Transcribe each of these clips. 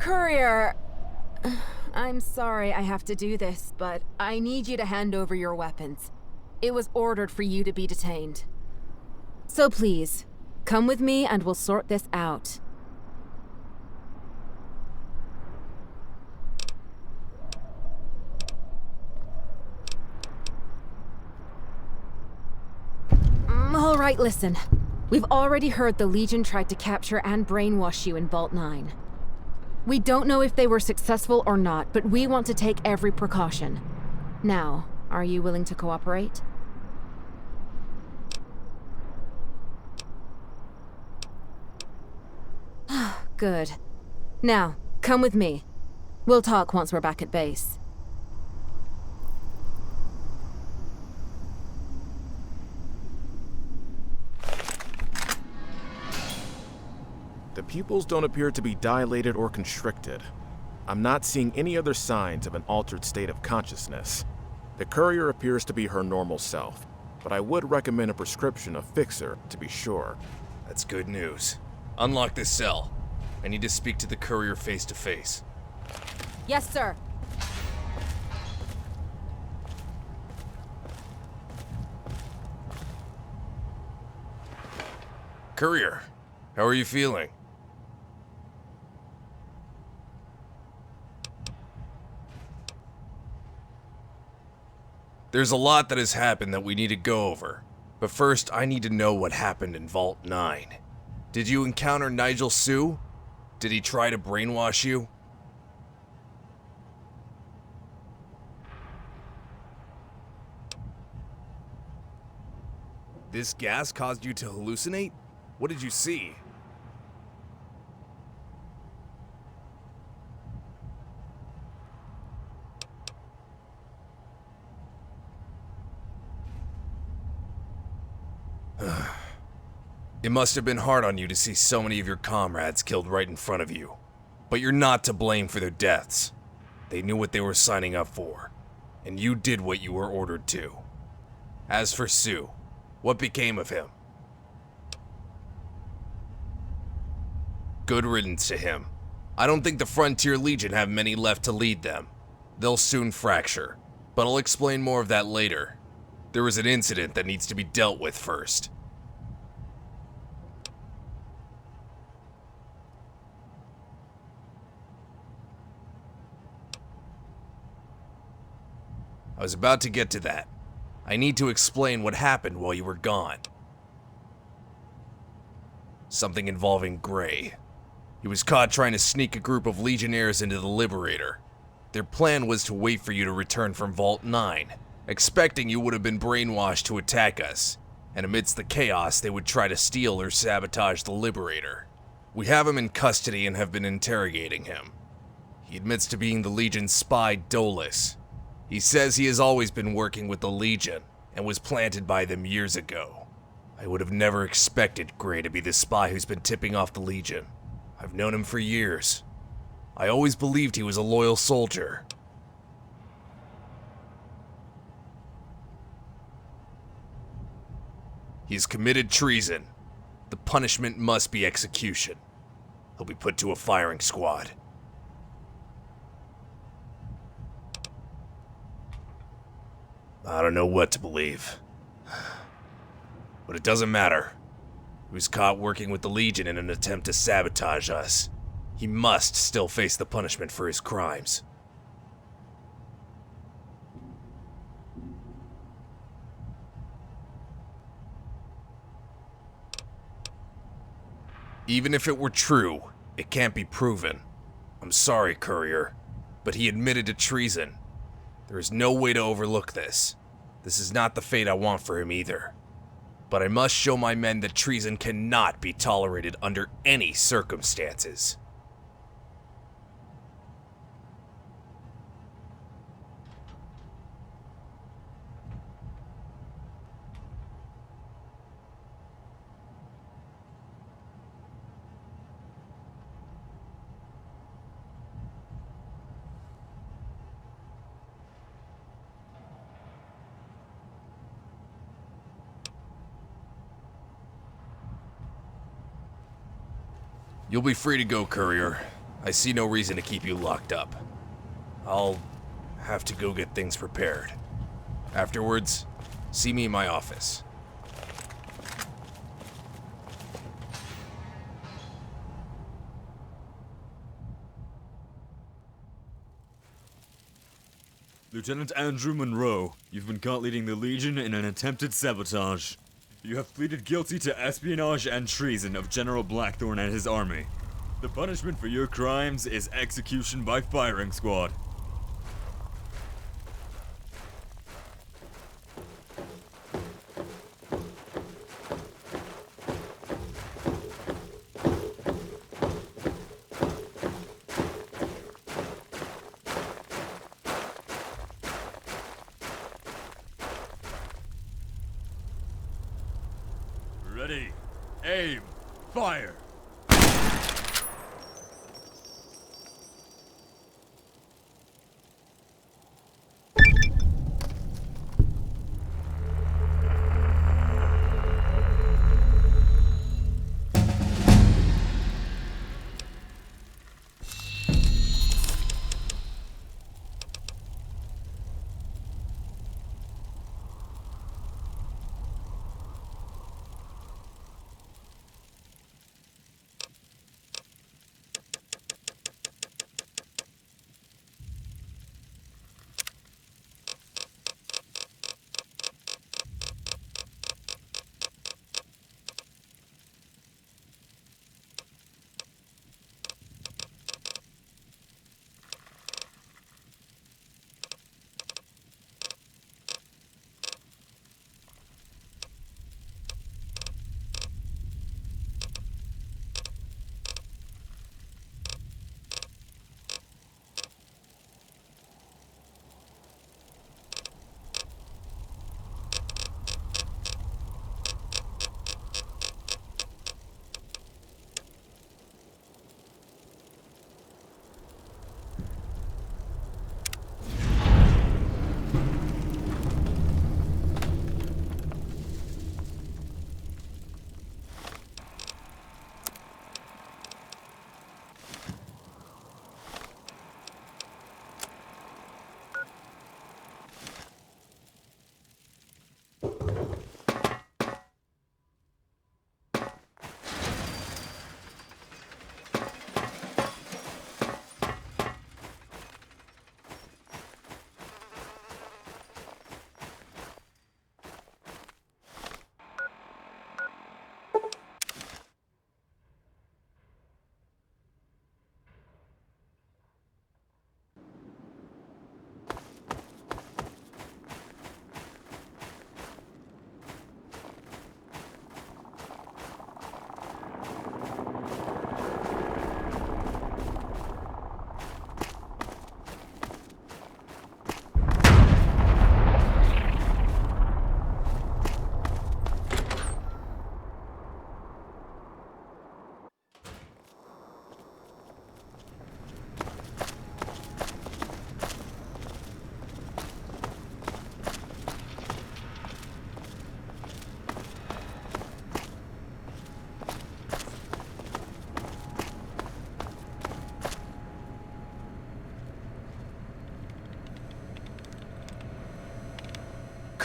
Courier, I'm sorry I have to do this, but I need you to hand over your weapons. It was ordered for you to be detained. So please, come with me and we'll sort this out. All right, listen. We've already heard the Legion tried to capture and brainwash you in Vault 9. We don't know if they were successful or not, but we want to take every precaution. Now, are you willing to cooperate? Good. Now, come with me. We'll talk once we're back at base. The pupils don't appear to be dilated or constricted. I'm not seeing any other signs of an altered state of consciousness. The courier appears to be her normal self, but I would recommend a prescription of Fixer to be sure. That's good news. Unlock this cell. I need to speak to the courier face to face. Yes, sir. Courier, how are you feeling? There's a lot that has happened that we need to go over. But first, I need to know what happened in Vault 9. Did you encounter Nigel Sue? Did he try to brainwash you? This gas caused you to hallucinate? What did you see? It must have been hard on you to see so many of your comrades killed right in front of you. But you're not to blame for their deaths. They knew what they were signing up for, and you did what you were ordered to. As for Sue, what became of him? Good riddance to him. I don't think the Frontier Legion have many left to lead them. They'll soon fracture, but I'll explain more of that later. There was an incident that needs to be dealt with first. I was about to get to that. I need to explain what happened while you were gone. Something involving Gray. He was caught trying to sneak a group of Legionnaires into the Liberator. Their plan was to wait for you to return from Vault 9, expecting you would have been brainwashed to attack us, and amidst the chaos they would try to steal or sabotage the Liberator. We have him in custody and have been interrogating him. He admits to being the Legion's spy, Dolus. He says he has always been working with the Legion and was planted by them years ago. I would have never expected Gray to be the spy who's been tipping off the Legion. I've known him for years. I always believed he was a loyal soldier. He has committed treason. The punishment must be execution. He'll be put to a firing squad. I don't know what to believe. But it doesn't matter. He was caught working with the Legion in an attempt to sabotage us. He must still face the punishment for his crimes. Even if it were true, it can't be proven. I'm sorry, Courier, but he admitted to treason. There is no way to overlook this. This is not the fate I want for him either. But I must show my men that treason cannot be tolerated under any circumstances. You'll be free to go, Courier. I see no reason to keep you locked up. I'll have to go get things prepared. Afterwards, see me in my office. Lieutenant Andrew Monroe, you've been caught leading the Legion in an attempted sabotage. You have pleaded guilty to espionage and treason of General Blackthorne and his army. The punishment for your crimes is execution by firing squad. Ready, aim, fire!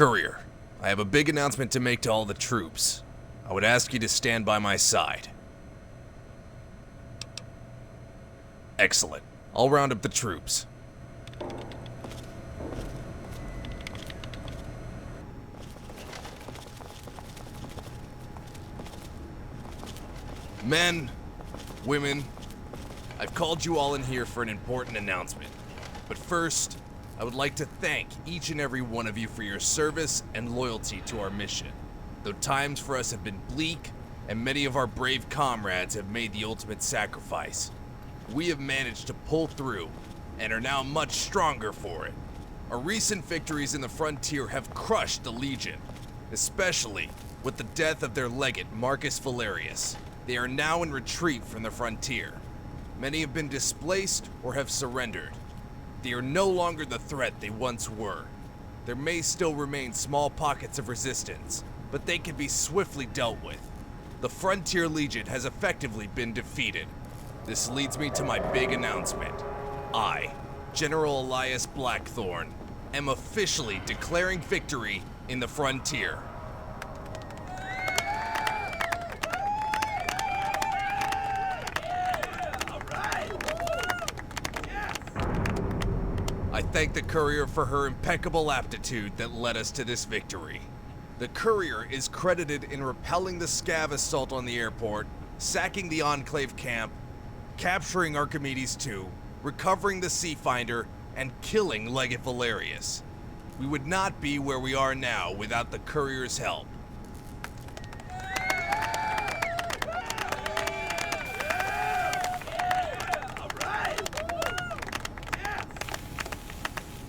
Courier, I have a big announcement to make to all the troops. I would ask you to stand by my side. Excellent. I'll round up the troops. Men, women, I've called you all in here for an important announcement. But first, I would like to thank each and every one of you for your service and loyalty to our mission. Though times for us have been bleak, and many of our brave comrades have made the ultimate sacrifice, we have managed to pull through and are now much stronger for it. Our recent victories in the frontier have crushed the Legion, especially with the death of their legate Marcus Valerius. They are now in retreat from the frontier. Many have been displaced or have surrendered. They are no longer the threat they once were. There may still remain small pockets of resistance, but they can be swiftly dealt with. The Frontier Legion has effectively been defeated. This leads me to my big announcement. I, General Elias Blackthorne, am officially declaring victory in the Frontier. I thank the Courier for her impeccable aptitude that led us to this victory. The Courier is credited in repelling the Scav assault on the airport, sacking the Enclave camp, capturing Archimedes II, recovering the Seafinder, and killing Legate Valerius. We would not be where we are now without the Courier's help.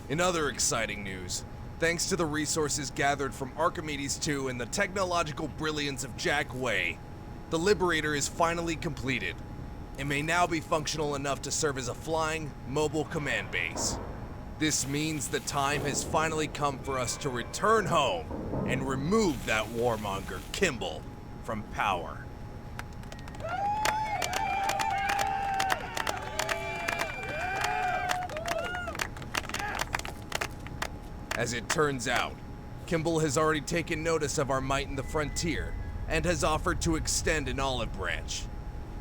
In other exciting news, thanks to the resources gathered from Archimedes II and the technological brilliance of Jack Way, the Liberator is finally completed. It may now be functional enough to serve as a flying, mobile command base. This means the time has finally come for us to return home and remove that warmonger, Kimball, from power. As it turns out, Kimball has already taken notice of our might in the Frontier and has offered to extend an olive branch.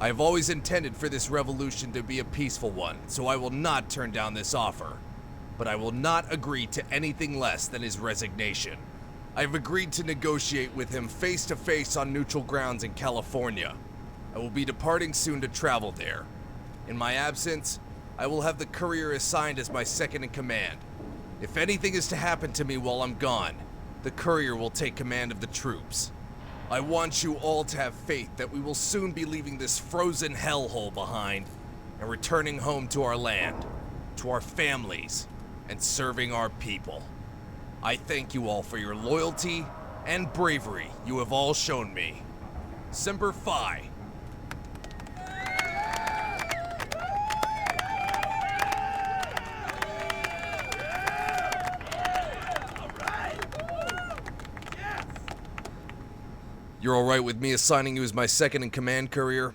I have always intended for this revolution to be a peaceful one, so I will not turn down this offer. But I will not agree to anything less than his resignation. I have agreed to negotiate with him face to face on neutral grounds in California. I will be departing soon to travel there. In my absence, I will have the Courier assigned as my second in command. If anything is to happen to me while I'm gone, the Courier will take command of the troops. I want you all to have faith that we will soon be leaving this frozen hellhole behind and returning home to our land, to our families, and serving our people. I thank you all for your loyalty and bravery you have all shown me. Semper Fi. You're all right with me assigning you as my second in command, Courier?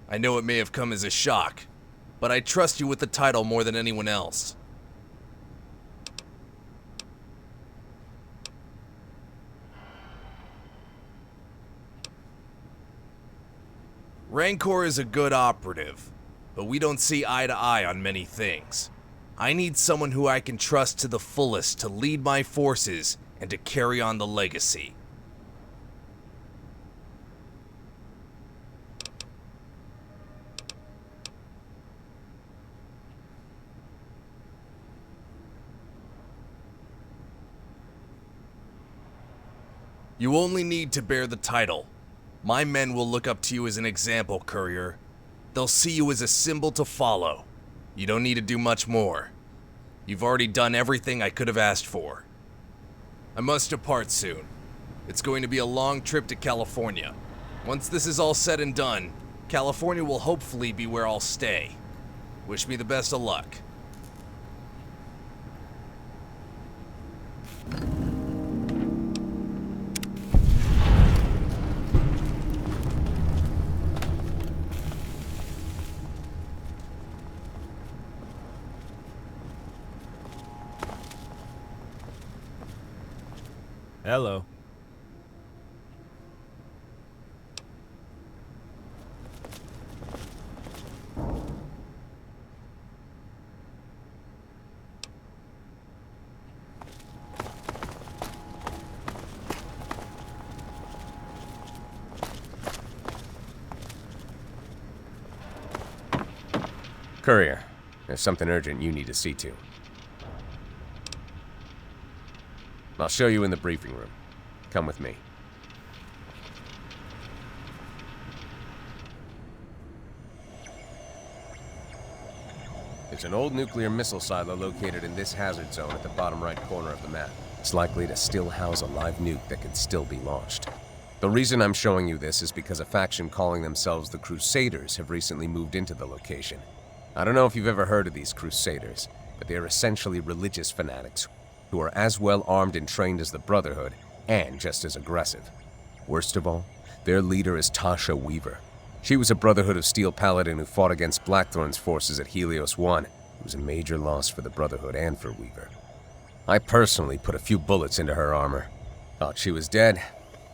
I know it may have come as a shock, but I trust you with the title more than anyone else. Rancor is a good operative, but we don't see eye to eye on many things. I need someone who I can trust to the fullest to lead my forces and to carry on the legacy. You only need to bear the title. My men will look up to you as an example, Courier. They'll see you as a symbol to follow. You don't need to do much more. You've already done everything I could have asked for. I must depart soon. It's going to be a long trip to California. Once this is all said and done, California will hopefully be where I'll stay. Wish me the best of luck. Hello. Courier, there's something urgent you need to see to. I'll show you in the briefing room. Come with me. There's an old nuclear missile silo located in this hazard zone at the bottom right corner of the map. It's likely to still house a live nuke that can still be launched. The reason I'm showing you this is because a faction calling themselves the Crusaders have recently moved into the location. I don't know if you've ever heard of these Crusaders, but they're essentially religious fanatics who are as well armed and trained as the Brotherhood, and just as aggressive. Worst of all, their leader is Tasha Weaver, She was a Brotherhood of Steel paladin who fought against Blackthorn's forces at Helios 1. It was a major loss for the Brotherhood and for Weaver. I personally put a few bullets into her armor. Thought she was dead.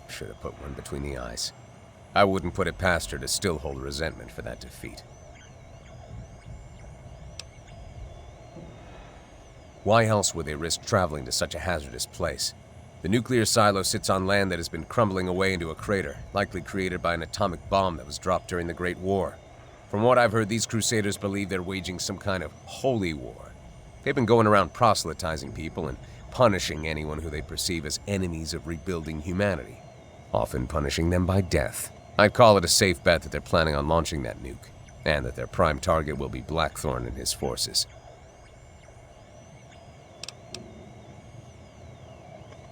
Should have put one between the eyes. I wouldn't put it past her to still hold resentment for that defeat. Why else would they risk traveling to such a hazardous place? The nuclear silo sits on land that has been crumbling away into a crater, likely created by an atomic bomb that was dropped during the Great War. From what I've heard, these Crusaders believe they're waging some kind of holy war. They've been going around proselytizing people and punishing anyone who they perceive as enemies of rebuilding humanity, often punishing them by death. I'd call it a safe bet that they're planning on launching that nuke, and that their prime target will be Blackthorn and his forces.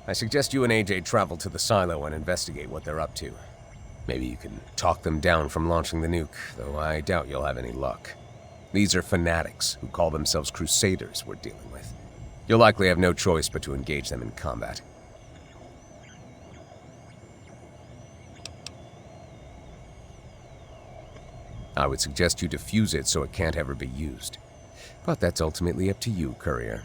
I suggest you and AJ travel to the silo and investigate what they're up to. Maybe you can talk them down from launching the nuke, though I doubt you'll have any luck. These are fanatics who call themselves Crusaders we're dealing with. You'll likely have no choice but to engage them in combat. I would suggest you defuse it so it can't ever be used. But that's ultimately up to you, Courier.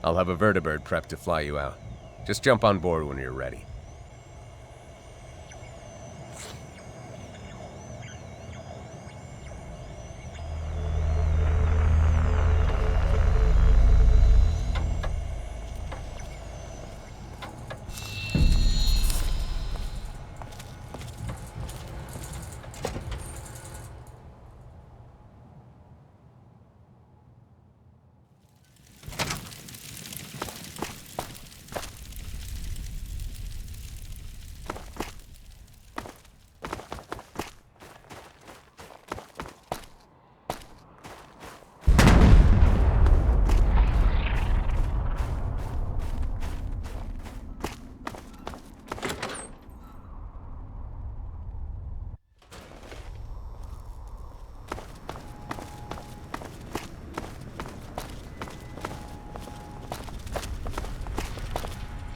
I'll have a vertibird prepped to fly you out. Just jump on board when you're ready.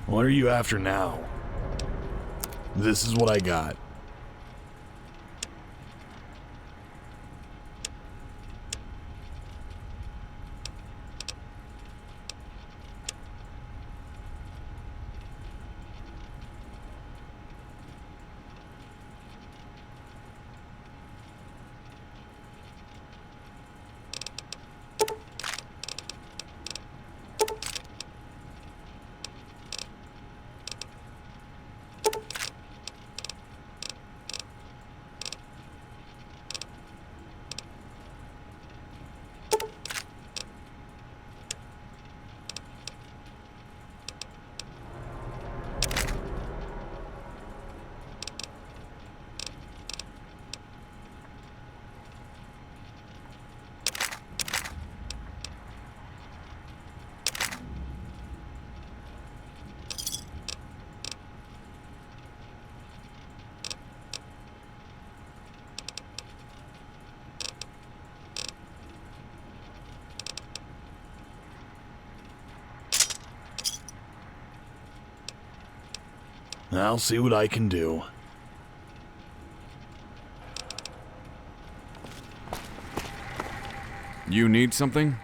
What are you after now? This is what I got. I'll see what I can do. You need something?